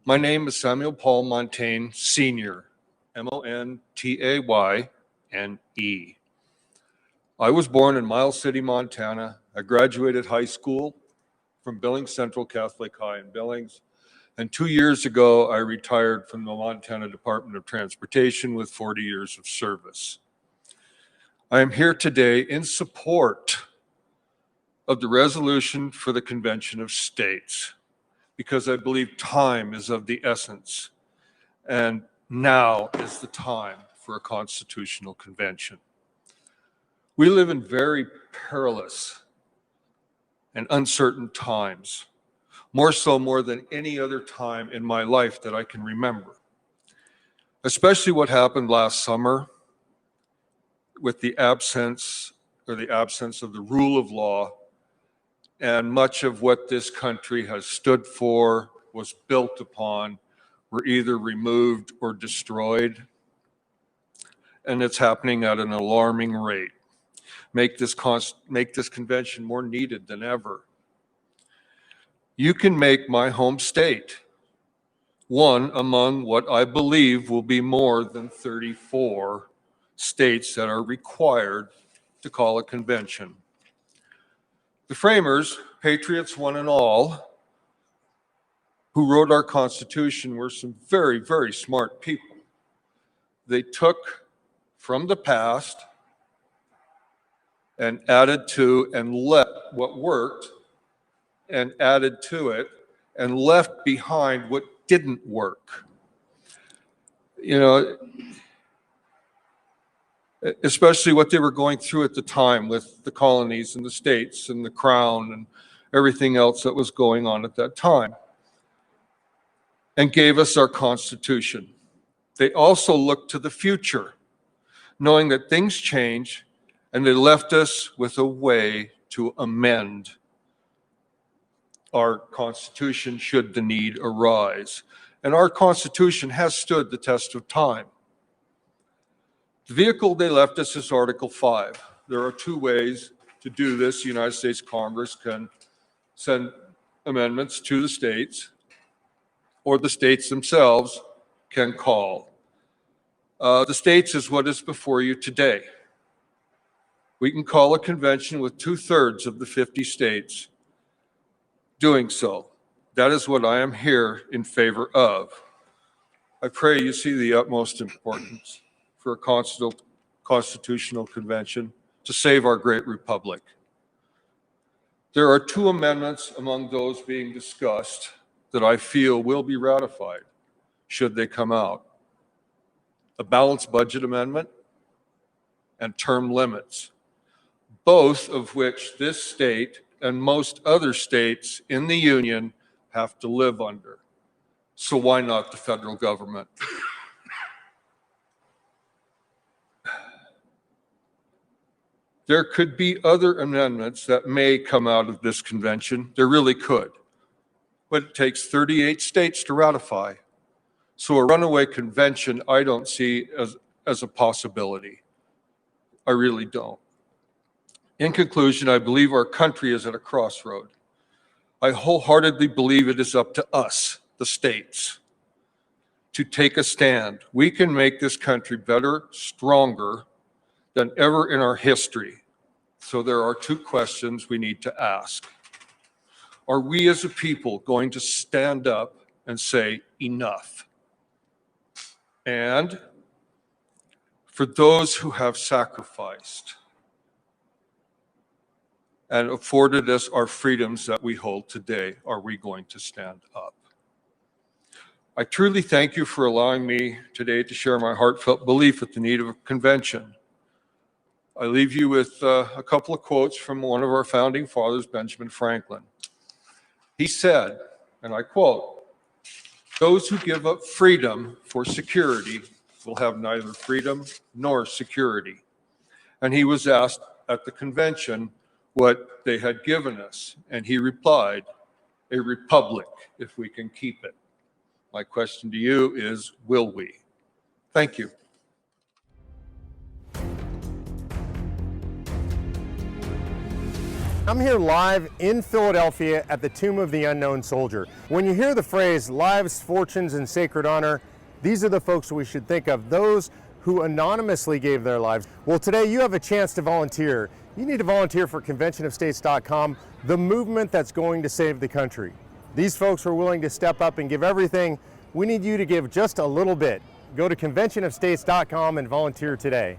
My name is Samuel Paul Montaigne Sr., Montayne. I was born in Miles City, Montana. I graduated high school from Billings Central Catholic High in Billings, and 2 years ago, I retired from the Montana Department of Transportation with 40 years of service. I am here today in support of the resolution for the Convention of States, because I believe time is of the essence, and now is the time for a constitutional convention. We live in very perilous and uncertain times, more than any other time in my life that I can remember, especially what happened last summer with the absence of the rule of law, and much of what this country has stood for, was built upon, were either removed or destroyed. And it's happening at an alarming rate. Make this convention more needed than ever. You can make my home state one among what I believe will be more than 34 states that are required to call a convention. The framers, patriots one and all, who wrote our Constitution were some very, very smart people. They took from the past and added to and left what worked and added to it and left behind what didn't work. You know, especially what they were going through at the time with the colonies and the states and the crown and everything else that was going on at that time, and gave us our Constitution. They also looked to the future, knowing that things change, and they left us with a way to amend our Constitution should the need arise. And our Constitution has stood the test of time. The vehicle they left us is Article 5. There are two ways to do this. The United States Congress can send amendments to the states, or the states themselves can call. The states is what is before you today. We can call a convention with 2/3 of the 50 states doing so. That is what I am here in favor of. I pray you see the utmost importance for a constitutional convention to save our great republic. There are two amendments among those being discussed that I feel will be ratified should they come out: a balanced budget amendment and term limits, both of which this state and most other states in the union have to live under. So why not the federal government? There could be other amendments that may come out of this convention. There really could. But it takes 38 states to ratify. So a runaway convention, I don't see as a possibility. I really don't. In conclusion, I believe our country is at a crossroad. I wholeheartedly believe it is up to us, the states, to take a stand. We can make this country better, stronger than ever in our history. So there are two questions we need to ask. Are we as a people going to stand up and say enough? And for those who have sacrificed and afforded us our freedoms that we hold today, are we going to stand up? I truly thank you for allowing me today to share my heartfelt belief at the need of a convention. I leave you with a couple of quotes from one of our founding fathers, Benjamin Franklin. He said, and I quote, "Those who give up freedom for security will have neither freedom nor security." And he was asked at the convention what they had given us, and he replied, "A republic, if we can keep it." My question to you is, will we? Thank you. I'm here live in Philadelphia at the Tomb of the Unknown Soldier. When you hear the phrase lives, fortunes, and sacred honor, these are the folks we should think of, those who anonymously gave their lives. Well, today you have a chance to volunteer. You need to volunteer for conventionofstates.com, the movement that's going to save the country. These folks are willing to step up and give everything. We need you to give just a little bit. Go to conventionofstates.com and volunteer today.